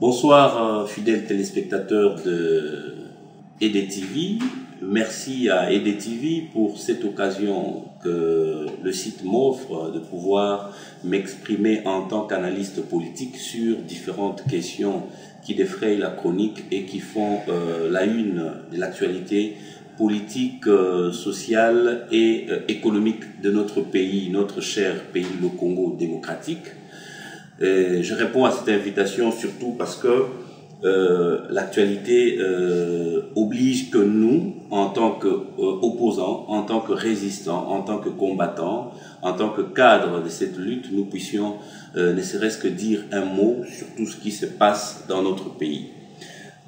Bonsoir fidèles téléspectateurs de EDTV. Merci à EDTV pour cette occasion que le site m'offre de pouvoir m'exprimer en tant qu'analyste politique sur différentes questions qui défrayent la chronique et qui font la une de l'actualité politique, sociale et économique de notre pays, notre cher pays, le Congo démocratique. Je réponds à cette invitation surtout parce que l'actualité oblige que nous, en tant qu'opposants, en tant que résistants, en tant que combattants, en tant que cadres de cette lutte, nous puissions ne serait-ce que dire un mot sur tout ce qui se passe dans notre pays.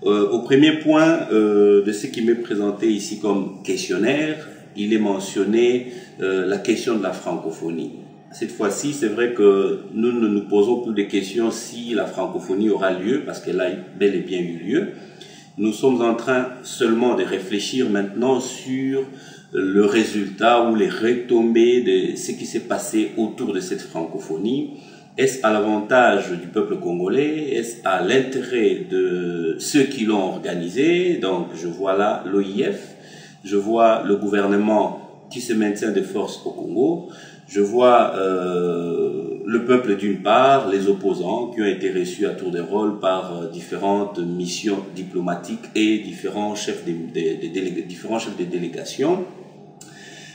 Au premier point de ce qui m'est présenté ici comme questionnaire, il est mentionné la question de la francophonie. Cette fois-ci, c'est vrai que nous ne nous posons plus de questions si la francophonie aura lieu, parce qu'elle a bel et bien eu lieu. Nous sommes en train seulement de réfléchir maintenant sur le résultat ou les retombées de ce qui s'est passé autour de cette francophonie. Est-ce à l'avantage du peuple congolais? Est-ce à l'intérêt de ceux qui l'ont organisé? Donc, je vois là l'OIF, je vois le gouvernement qui se maintient de force au Congo. Je vois le peuple d'une part, les opposants qui ont été reçus à tour de rôle par différentes missions diplomatiques et différents chefs de délégation.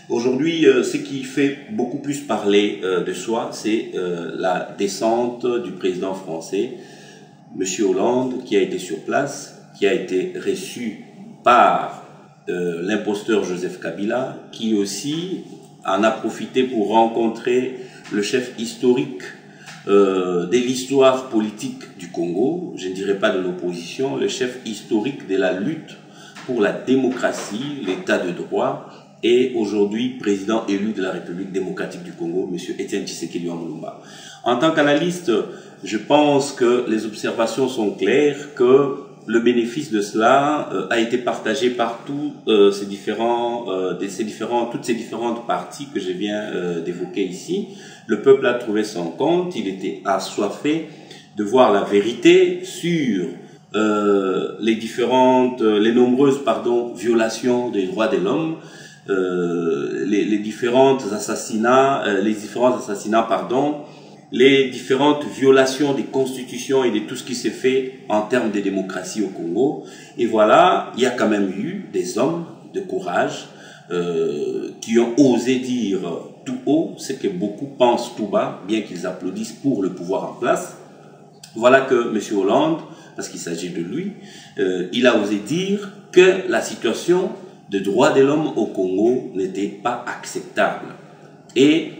Aujourd'hui, ce qui fait beaucoup plus parler de soi, c'est la descente du président français, M. Hollande, qui a été sur place, qui a été reçu par l'imposteur Joseph Kabila, qui aussi en a profité pour rencontrer le chef historique de l'histoire politique du Congo, je ne dirais pas de l'opposition, le chef historique de la lutte pour la démocratie, l'état de droit, et aujourd'hui président élu de la République démocratique du Congo, M. Etienne Tshisekedi Lumumba. En tant qu'analyste, je pense que les observations sont claires, que le bénéfice de cela a été partagé par toutes ces différentes parties que je viens d'évoquer ici. Le peuple a trouvé son compte, il était assoiffé de voir la vérité sur les nombreuses violations des droits de l'homme, les différents assassinats, les différentes violations des constitutions et de tout ce qui s'est fait en termes de démocratie au Congo. Et voilà, il y a quand même eu des hommes de courage qui ont osé dire tout haut ce que beaucoup pensent tout bas, bien qu'ils applaudissent pour le pouvoir en place. Voilà que M. Hollande, parce qu'il s'agit de lui, il a osé dire que la situation de droits de l'homme au Congo n'était pas acceptable. Et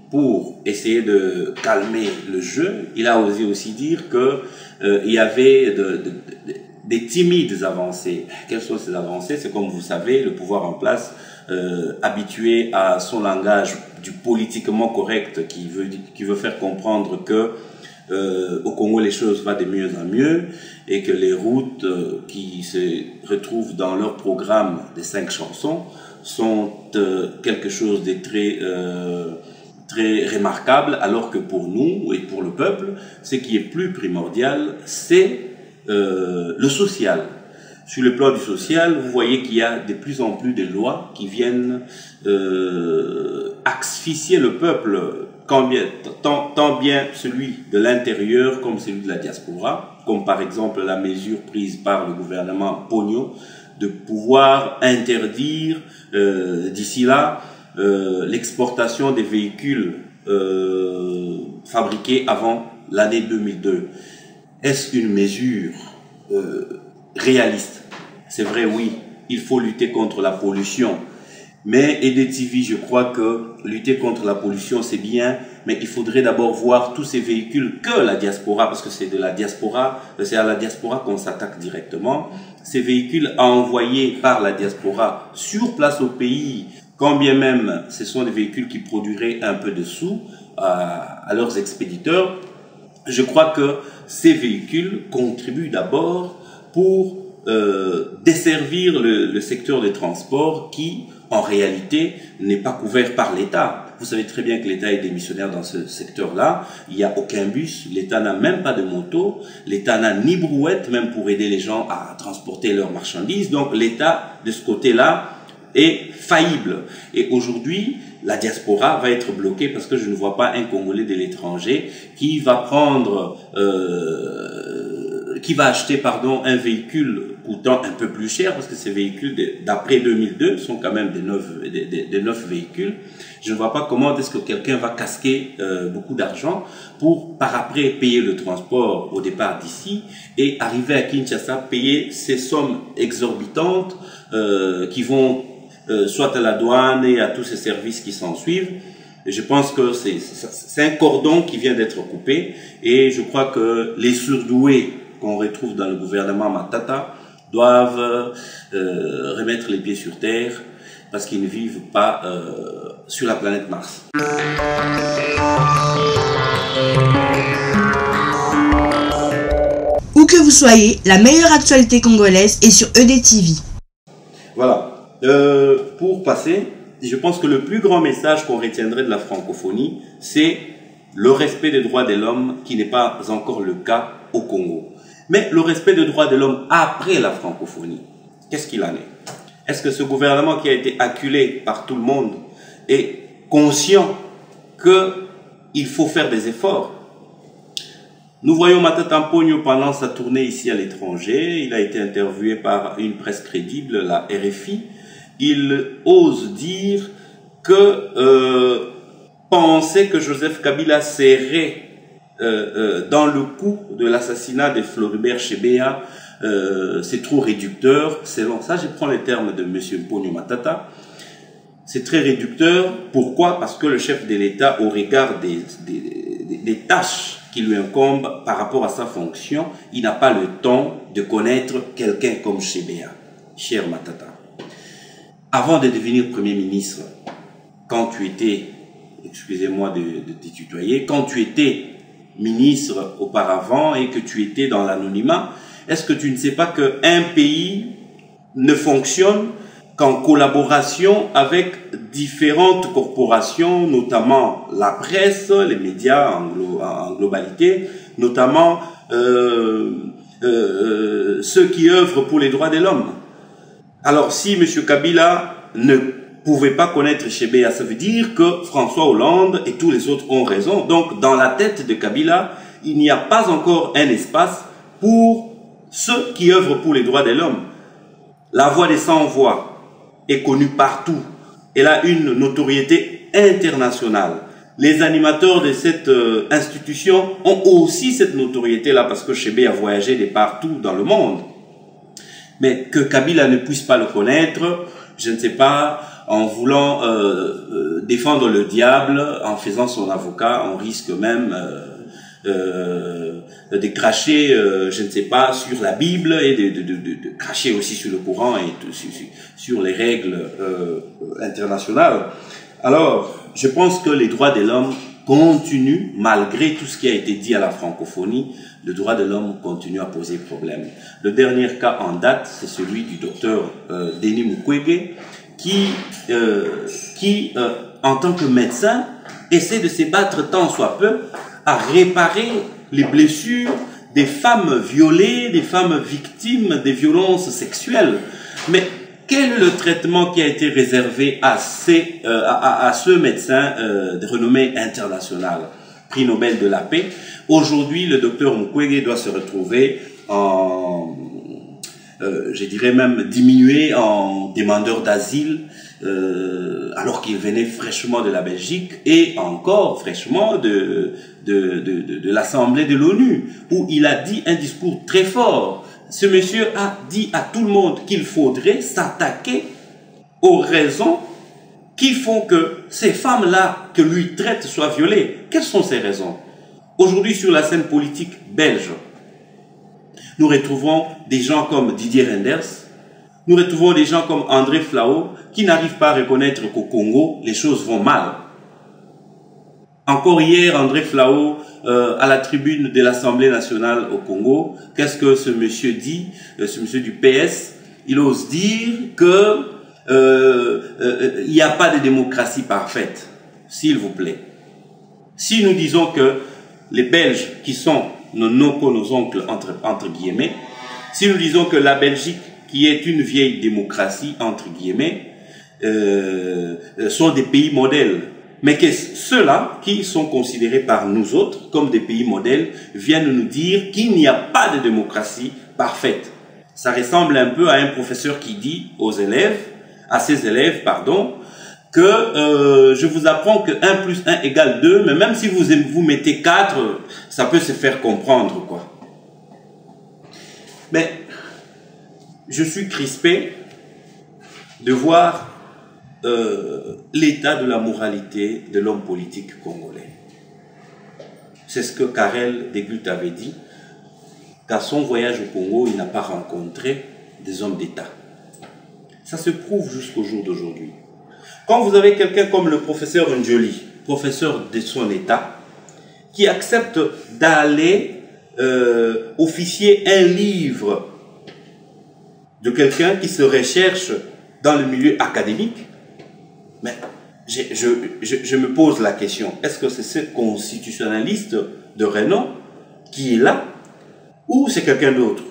pour essayer de calmer le jeu, il a osé aussi dire que il y avait des timides avancées. Quelles sont ces avancées? C'est comme vous savez, le pouvoir en place, habitué à son langage du politiquement correct, qui veut faire comprendre que au Congo les choses vont de mieux en mieux et que les routes qui se retrouvent dans leur programme des 5 chansons sont quelque chose de très remarquable, alors que pour nous et pour le peuple, ce qui est plus primordial, c'est le social. Sur le plan du social, vous voyez qu'il y a de plus en plus de lois qui viennent asphyxier le peuple, tant bien celui de l'intérieur comme celui de la diaspora, comme par exemple la mesure prise par le gouvernement Pogno de pouvoir interdire d'ici là l'exportation des véhicules fabriqués avant l'année 2002. Est-ce une mesure réaliste? C'est vrai, oui, il faut lutter contre la pollution. Mais EDTV, je crois que lutter contre la pollution, c'est bien mais il faudrait d'abord voir tous ces véhicules que la diaspora, parce que c'est de la diaspora, c'est à la diaspora qu'on s'attaque directement, ces véhicules envoyés par la diaspora sur place au pays, quand bien même ce sont des véhicules qui produiraient un peu de sous à leurs expéditeurs, je crois que ces véhicules contribuent d'abord pour desservir le secteur des transports qui, en réalité, n'est pas couvert par l'État. Vous savez très bien que l'État est démissionnaire dans ce secteur-là. Il n'y a aucun bus, l'État n'a même pas de moto, l'État n'a ni brouette, même pour aider les gens à transporter leurs marchandises. Donc l'État, de ce côté-là, est faillible. Et aujourd'hui, la diaspora va être bloquée parce que je ne vois pas un Congolais de l'étranger qui va prendre, qui va acheter, un véhicule coûtant un peu plus cher, parce que ces véhicules, d'après 2002, sont quand même des neufs véhicules. Je ne vois pas comment est-ce que quelqu'un va casquer beaucoup d'argent pour, par après, payer le transport au départ d'ici et arriver à Kinshasa, payer ces sommes exorbitantes qui vont soit à la douane et à tous ces services qui s'en suivent. Et je pense que c'est un cordon qui vient d'être coupé, et je crois que les surdoués qu'on retrouve dans le gouvernement Matata doivent remettre les pieds sur terre, parce qu'ils ne vivent pas sur la planète Mars. Où que vous soyez, la meilleure actualité congolaise est sur EDTV. Voilà. Pour passer, je pense que le plus grand message qu'on retiendrait de la francophonie, c'est le respect des droits de l'homme, qui n'est pas encore le cas au Congo. Mais le respect des droits de l'homme après la francophonie, qu'est-ce qu'il en est? Est-ce que ce gouvernement qui a été acculé par tout le monde est conscient qu'il faut faire des efforts? Nous voyons Matata Mponyo pendant sa tournée ici à l'étranger. Il a été interviewé par une presse crédible, la RFI. Il ose dire que penser que Joseph Kabila serait dans le coup de l'assassinat de Floribert Chebeya, c'est trop réducteur. Selon ça, je prends les termes de M. Mponyo Matata. C'est très réducteur. Pourquoi? Parce que le chef de l'État, au regard des tâches qui lui incombent par rapport à sa fonction, il n'a pas le temps de connaître quelqu'un comme Chebeya. Cher Matata, avant de devenir Premier ministre, quand tu étais, excusez-moi de te tutoyer, quand tu étais ministre auparavant et que tu étais dans l'anonymat, est-ce que tu ne sais pas qu'un pays ne fonctionne qu'en collaboration avec différentes corporations, notamment la presse, les médias en globalité, notamment ceux qui œuvrent pour les droits de l'homme? Alors, si M. Kabila ne pouvait pas connaître Chebeya, ça veut dire que François Hollande et tous les autres ont raison. Donc, dans la tête de Kabila, il n'y a pas encore un espace pour ceux qui œuvrent pour les droits de l'homme. La voix des sans-voix est connue partout. Elle a une notoriété internationale. Les animateurs de cette institution ont aussi cette notoriété-là, parce que Chebeya a voyagé de partout dans le monde. Mais que Kabila ne puisse pas le connaître, je ne sais pas, en voulant défendre le diable, en faisant son avocat, on risque même de cracher, je ne sais pas, sur la Bible, et de cracher aussi sur le Coran et sur les règles internationales. Alors, je pense que les droits de l'homme continuent, malgré tout ce qui a été dit à la francophonie, le droit de l'homme continue à poser problème. Le dernier cas en date, c'est celui du docteur Denis Mukwege, qui en tant que médecin, essaie de se battre tant soit peu à réparer les blessures des femmes violées, des femmes victimes des violences sexuelles. Mais quel est le traitement qui a été réservé à ce médecin de renommée internationale, prix Nobel de la paix? Aujourd'hui, le docteur Mukwege doit se retrouver je dirais même diminué en demandeur d'asile, alors qu'il venait fraîchement de la Belgique et encore fraîchement de l'Assemblée de l'ONU, où il a dit un discours très fort. Ce monsieur a dit à tout le monde qu'il faudrait s'attaquer aux raisons qui font que ces femmes-là que lui traite soient violées. Quelles sont ces raisons? Aujourd'hui, sur la scène politique belge, nous retrouvons des gens comme Didier Reynders, nous retrouvons des gens comme André Flao, qui n'arrivent pas à reconnaître qu'au Congo, les choses vont mal. Encore hier, André Flao, à la tribune de l'Assemblée nationale au Congo, qu'est-ce que ce monsieur dit, ce monsieur du PS? Il ose dire que il n'y a pas de démocratie parfaite, s'il vous plaît. Si nous disons que les Belges, qui sont nos oncles, entre guillemets, si nous disons que la Belgique, qui est une vieille démocratie, entre guillemets, sont des pays modèles, mais que ceux-là, qui sont considérés par nous autres comme des pays modèles, viennent nous dire qu'il n'y a pas de démocratie parfaite. Ça ressemble un peu à un professeur qui dit aux élèves, à ses élèves, pardon, que je vous apprends que 1 plus 1 égale 2, mais même si vous mettez 4, ça peut se faire comprendre, quoi. Mais je suis crispé de voir l'état de la moralité de l'homme politique congolais. C'est ce que Karel de Gucht avait dit, qu'à son voyage au Congo, il n'a pas rencontré des hommes d'État. Ça se prouve jusqu'au jour d'aujourd'hui. Quand vous avez quelqu'un comme le professeur Njoli, professeur de son État, qui accepte d'aller officier un livre de quelqu'un qui se recherche dans le milieu académique, mais je me pose la question, est-ce que c'est ce constitutionnaliste de renom qui est là, ou c'est quelqu'un d'autre?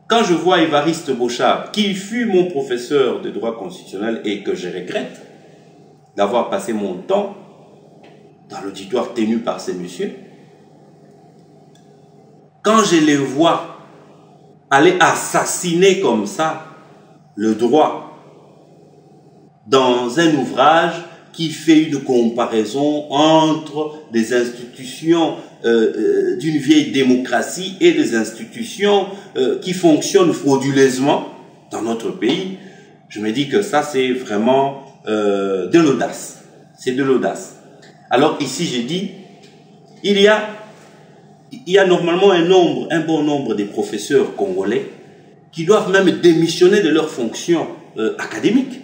Quand je vois Évariste Bochab, qui fut mon professeur de droit constitutionnel et que je regrette d'avoir passé mon temps dans l'auditoire tenu par ces messieurs, quand je les vois aller assassiner comme ça le droit dans un ouvrage qui fait une comparaison entre des institutions d'une vieille démocratie et des institutions qui fonctionnent frauduleusement dans notre pays, je me dis que ça c'est vraiment de l'audace. C'est de l'audace. Alors ici j'ai dit, il y a normalement un bon nombre de professeurs congolais qui doivent même démissionner de leurs fonctions académiques.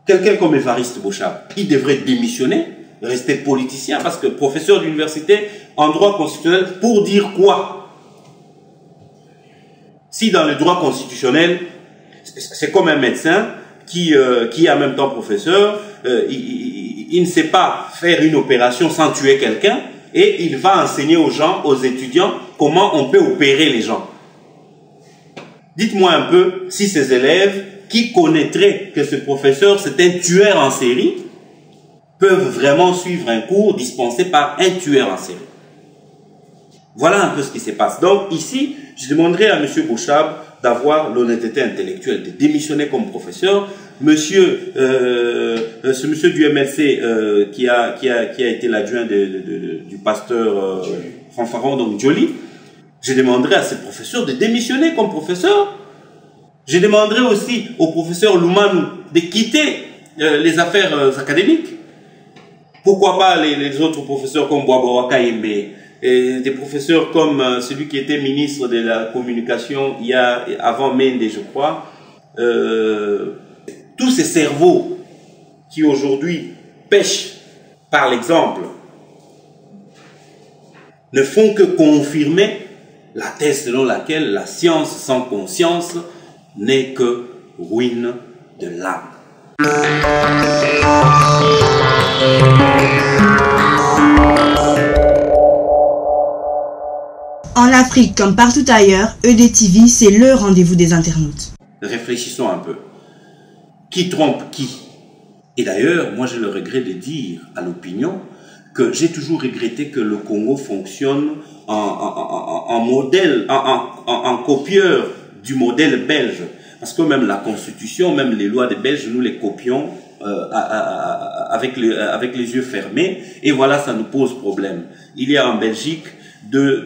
Quelqu'un comme Évariste Bochab, il devrait démissionner, rester politicien, parce que professeur d'université en droit constitutionnel, pour dire quoi? Si dans le droit constitutionnel, c'est comme un médecin qui est en même temps professeur, il ne sait pas faire une opération sans tuer quelqu'un, et il va enseigner aux gens, aux étudiants, comment on peut opérer les gens. Dites-moi un peu si ces élèves qui connaîtraient que ce professeur c'est un tueur en série peuvent vraiment suivre un cours dispensé par un tueur en série. Voilà un peu ce qui se passe. Donc ici, je demanderai à M. Bochab d'avoir l'honnêteté intellectuelle de démissionner comme professeur. Ce monsieur du MLC qui a été l'adjoint du pasteur Fanfaron, donc Njoli, je demanderai à ce professeur de démissionner comme professeur. Je demanderai aussi au professeur Loumanou de quitter les affaires académiques. Pourquoi pas les autres professeurs comme Boabo Kaimbe, et des professeurs comme celui qui était ministre de la communication avant Mende, je crois. Tous ces cerveaux qui aujourd'hui pêchent par l'exemple ne font que confirmer la thèse selon laquelle la science sans conscience n'est que ruine de l'âme. En Afrique comme partout ailleurs, EDTV, c'est le rendez-vous des internautes. Réfléchissons un peu. Qui trompe qui? Et d'ailleurs, moi j'ai le regret de dire à l'opinion que j'ai toujours regretté que le Congo fonctionne en modèle, en copieur du modèle belge. Parce que même la Constitution, même les lois des Belges, nous les copions avec les yeux fermés. Et voilà, ça nous pose problème. Il y a en Belgique deux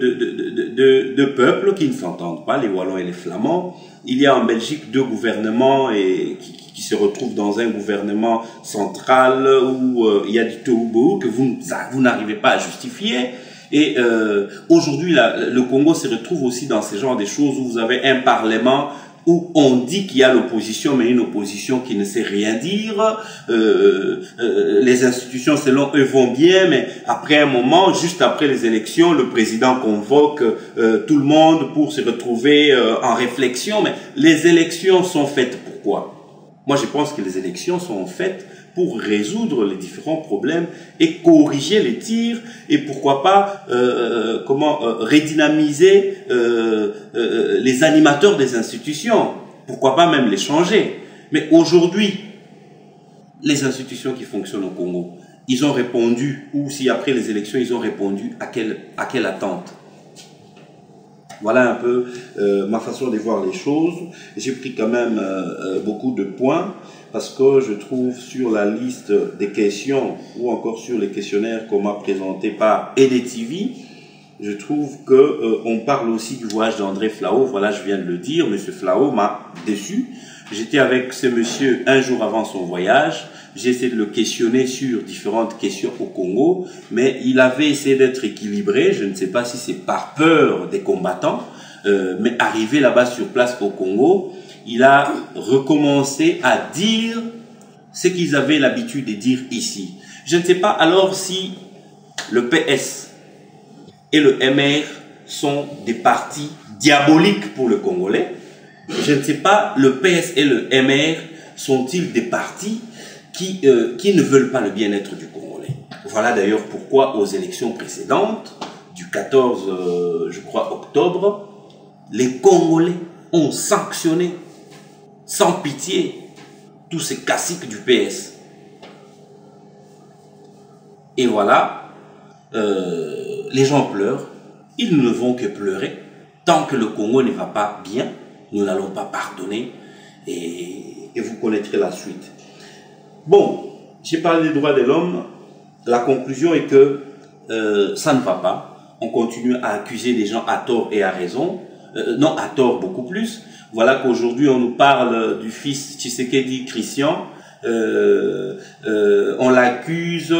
peuples qui ne s'entendent pas, les Wallons et les Flamands. Il y a en Belgique deux gouvernements qui se retrouve dans un gouvernement central où il y a du tohu que vous n'arrivez pas à justifier. Et aujourd'hui, le Congo se retrouve aussi dans ce genre de choses où vous avez un parlement où on dit qu'il y a l'opposition, mais une opposition qui ne sait rien dire. Les institutions, selon eux, vont bien, mais après un moment, juste après les élections, le président convoque tout le monde pour se retrouver en réflexion. Mais les élections sont faites pourquoi? Moi, je pense que les élections sont faites pour résoudre les différents problèmes et corriger les tirs et pourquoi pas redynamiser les animateurs des institutions, pourquoi pas même les changer. Mais aujourd'hui, les institutions qui fonctionnent au Congo, ils ont répondu, ou si après les élections ils ont répondu à quelle attente? Voilà un peu ma façon de voir les choses. J'ai pris quand même beaucoup de points parce que je trouve sur la liste des questions ou encore sur les questionnaires qu'on m'a présentés par EDTV, je trouve que on parle aussi du voyage d'André Flao. Voilà, je viens de le dire, Monsieur Flao m'a déçu. J'étais avec ce monsieur un jour avant son voyage. J'ai essayé de le questionner sur différentes questions au Congo, mais il avait essayé d'être équilibré. Je ne sais pas si c'est par peur des combattants, mais arrivé là-bas sur place au Congo, il a recommencé à dire ce qu'ils avaient l'habitude de dire ici. Je ne sais pas alors si le PS et le MR sont des partis diaboliques pour le Congolais. Je ne sais pas, le PS et le MR sont-ils des partis qui ne veulent pas le bien-être du Congolais? Voilà d'ailleurs pourquoi aux élections précédentes, du 14, je crois, octobre, les Congolais ont sanctionné sans pitié tous ces caciques du PS. Et voilà, les gens pleurent, ils ne vont que pleurer. Tant que le Congo ne va pas bien, nous n'allons pas pardonner et vous connaîtrez la suite. Bon, j'ai parlé des droits de l'homme. La conclusion est que ça ne va pas. On continue à accuser les gens à tort et à raison. Non, à tort beaucoup plus. Voilà qu'aujourd'hui, on nous parle du fils Tshisekedi Christian. On l'accuse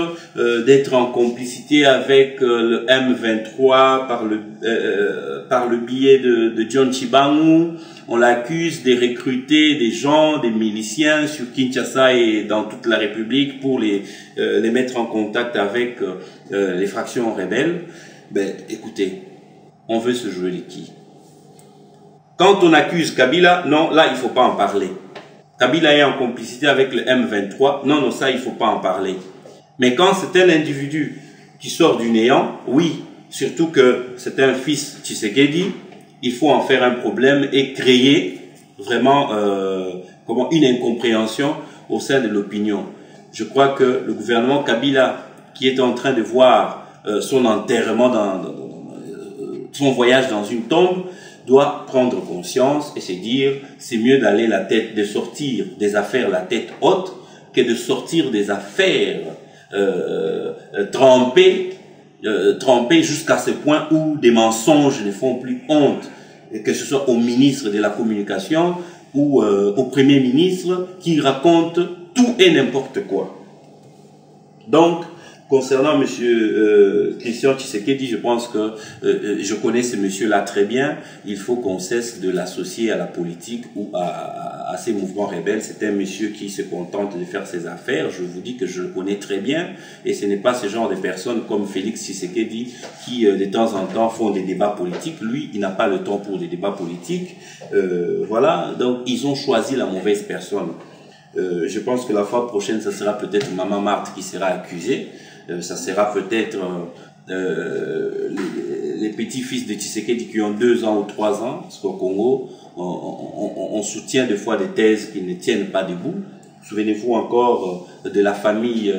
d'être en complicité avec le M23 par le biais de John Chibangu. On l'accuse de recruter des gens, des miliciens sur Kinshasa et dans toute la République pour les mettre en contact avec les fractions rebelles. Ben, écoutez, on veut se jouer de qui? Quand on accuse Kabila, non, là, il faut pas en parler. Kabila est en complicité avec le M23, non, non, ça, il faut pas en parler. Mais quand c'est un individu qui sort du néant, oui, surtout que c'est un fils Tshisekedi, il faut en faire un problème et créer vraiment une incompréhension au sein de l'opinion. Je crois que le gouvernement Kabila, qui est en train de voir son enterrement, son voyage dans une tombe, doit prendre conscience et se dire c'est mieux d'aller de sortir des affaires la tête haute que de sortir des affaires trempées jusqu'à ce point où des mensonges ne font plus honte, que ce soit au ministre de la Communication ou au Premier ministre qui raconte tout et n'importe quoi. Donc, concernant monsieur Christian Tshisekedi, je pense que je connais ce monsieur-là très bien. Il faut qu'on cesse de l'associer à la politique ou à ces mouvements rebelles. C'est un monsieur qui se contente de faire ses affaires. Je vous dis que je le connais très bien. Et ce n'est pas ce genre de personnes comme Félix Tshisekedi qui, de temps en temps, font des débats politiques. Lui, il n'a pas le temps pour des débats politiques. Voilà. Donc, ils ont choisi la mauvaise personne. Je pense que la fois prochaine, ça sera peut-être Maman Marthe qui sera accusée. Ça sera peut-être les petits-fils de Tshisekedi qui ont 2 ans ou 3 ans, parce qu'au Congo, on soutient des fois des thèses qui ne tiennent pas debout. Souvenez-vous encore de la famille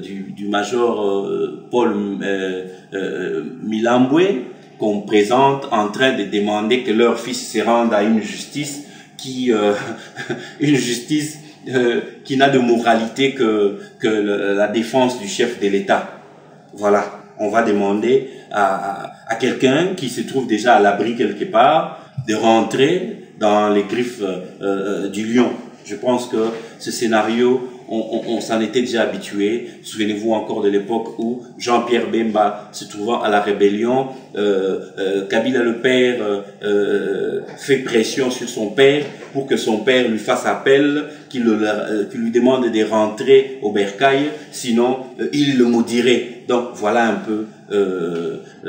du major Paul Milambwe, qu'on présente en train de demander que leur fils se rende à une justice qui n'a de moralité que la défense du chef de l'État. Voilà, on va demander à quelqu'un qui se trouve déjà à l'abri quelque part de rentrer dans les griffes du lion. Je pense que ce scénario, on s'en était déjà habitué. Souvenez-vous encore de l'époque où Jean-Pierre Bemba, se trouvant à la rébellion, Kabila le père fait pression sur son père pour que son père lui fasse appel, qu'il lui demande de rentrer au bercail, sinon il le maudirait. Donc voilà un peu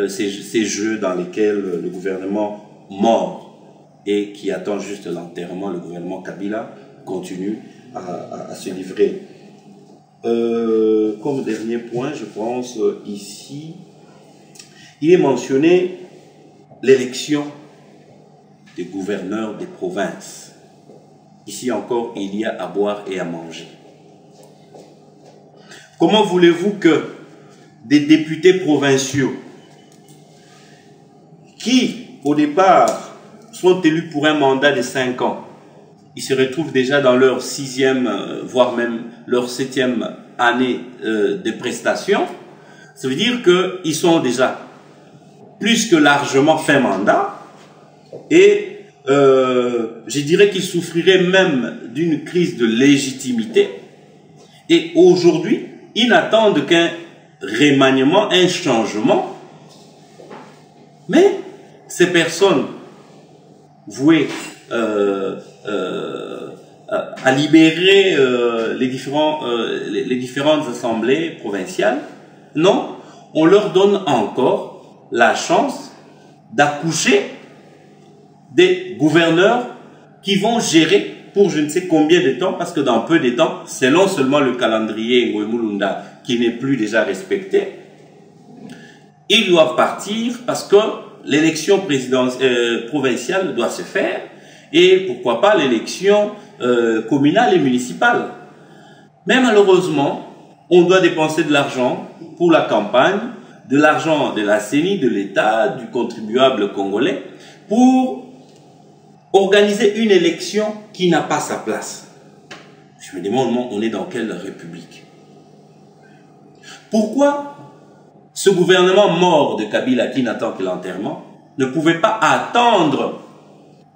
ces jeux dans lesquels le gouvernement mort et qui attend juste l'enterrement, le gouvernement Kabila, continue à se livrer. Comme dernier point, je pense ici, il est mentionné l'élection des gouverneurs des provinces. Ici encore, il y a à boire et à manger. Comment voulez-vous que des députés provinciaux qui, au départ, sont élus pour un mandat de 5 ans, ils se retrouvent déjà dans leur 6e, voire même leur 7e année de prestations, ça veut dire qu'ils sont déjà plus que largement fin mandat et je dirais qu'ils souffriraient même d'une crise de légitimité. Et aujourd'hui, ils n'attendent qu'un remaniement, un changement. Mais ces personnes vouées à libérer les différentes assemblées provinciales, non, on leur donne encore la chance d'accoucher des gouverneurs qui vont gérer pour je ne sais combien de temps, parce que dans peu de temps, selon seulement le calendrier Ngouemulunda qui n'est plus déjà respecté, ils doivent partir parce que l'élection provinciale doit se faire et pourquoi pas l'élection communale et municipale. Mais malheureusement, on doit dépenser de l'argent pour la campagne, de l'argent de la CENI, de l'État, du contribuable congolais, pour organiser une élection qui n'a pas sa place. Je me demande, on est dans quelle république? Pourquoi ce gouvernement mort de Kabila qui n'attend que l'enterrement ne pouvait pas attendre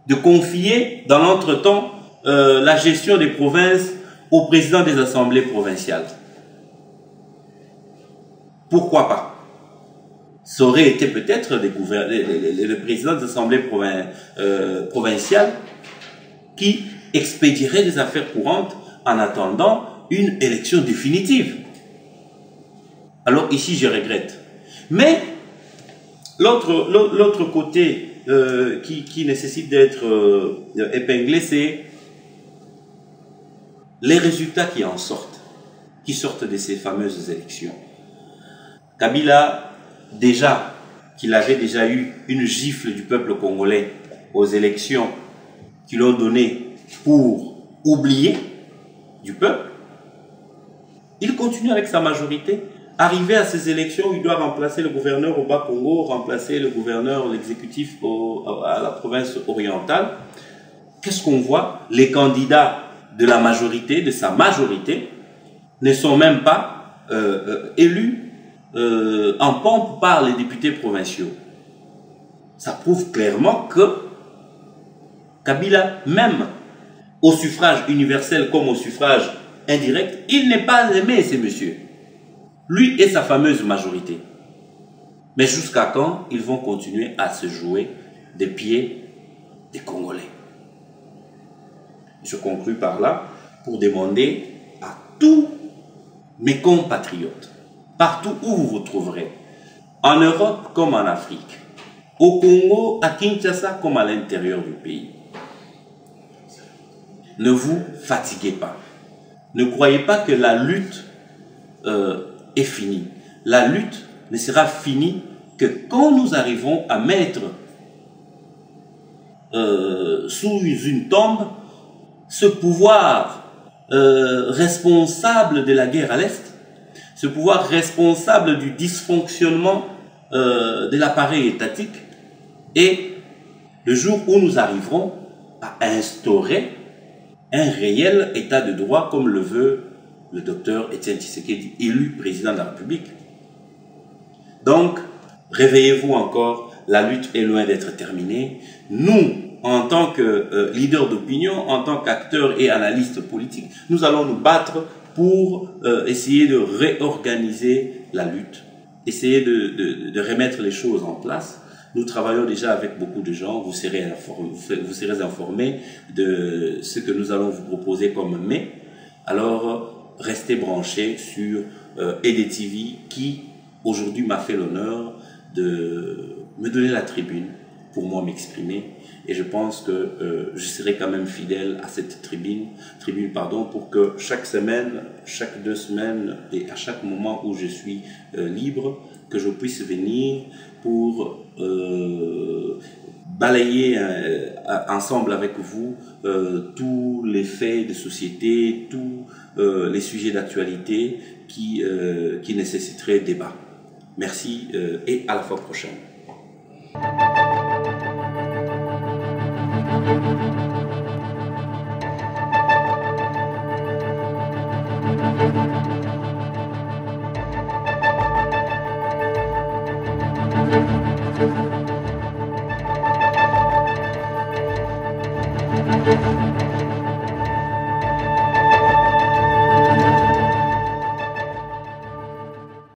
de confier dans l'entretemps la gestion des provinces au président des assemblées provinciales? Pourquoi pas? Ça aurait été peut-être le président des assemblées provinciales qui expédierait des affaires courantes en attendant une élection définitive. Alors ici, je regrette. Mais l'autre côté qui nécessite d'être épinglé, c'est les résultats qui en sortent, qui sortent de ces fameuses élections. Kabila, déjà qu'il avait déjà eu une gifle du peuple congolais aux élections qui l'ont donné pour oublier du peuple, il continue avec sa majorité. Arrivé à ces élections, il doit remplacer le gouverneur au Bas-Congo, remplacer le gouverneur, l'exécutif à la province orientale. Qu'est-ce qu'on voit? Les candidats de la majorité, de sa majorité, ne sont même pas élus en pompe par les députés provinciaux. Ça prouve clairement que Kabila, même au suffrage universel comme au suffrage indirect, il n'est pas aimé, ces messieurs. Lui et sa fameuse majorité. Mais jusqu'à quand ils vont continuer à se jouer des pieds des Congolais? Je conclus par là pour demander à tous mes compatriotes, partout où vous vous trouverez, en Europe comme en Afrique, au Congo, à Kinshasa comme à l'intérieur du pays, ne vous fatiguez pas. Ne croyez pas que la lutte est finie. La lutte ne sera finie que quand nous arrivons à mettre sous une tombe ce pouvoir responsable de la guerre à l'Est, ce pouvoir responsable du dysfonctionnement de l'appareil étatique, et le jour où nous arriverons à instaurer un réel état de droit comme le veut le docteur Étienne Tshisekedi, élu président de la République. Donc, réveillez-vous encore, la lutte est loin d'être terminée. Nous, en tant que leader d'opinion, en tant qu'acteur et analyste politique, nous allons nous battre pour essayer de réorganiser la lutte, essayer de remettre les choses en place. Nous travaillons déjà avec beaucoup de gens, vous serez informés de ce que nous allons vous proposer comme mai. Alors, restez branchés sur EDTV qui, aujourd'hui, m'a fait l'honneur de me donner la tribune pour moi m'exprimer. Et je pense que je serai quand même fidèle à cette tribune, pour que chaque semaine, chaque 2 semaines et à chaque moment où je suis libre, que je puisse venir pour balayer ensemble avec vous tous les faits de société, tous les sujets d'actualité qui nécessiteraient débat. Merci et à la fois prochaine.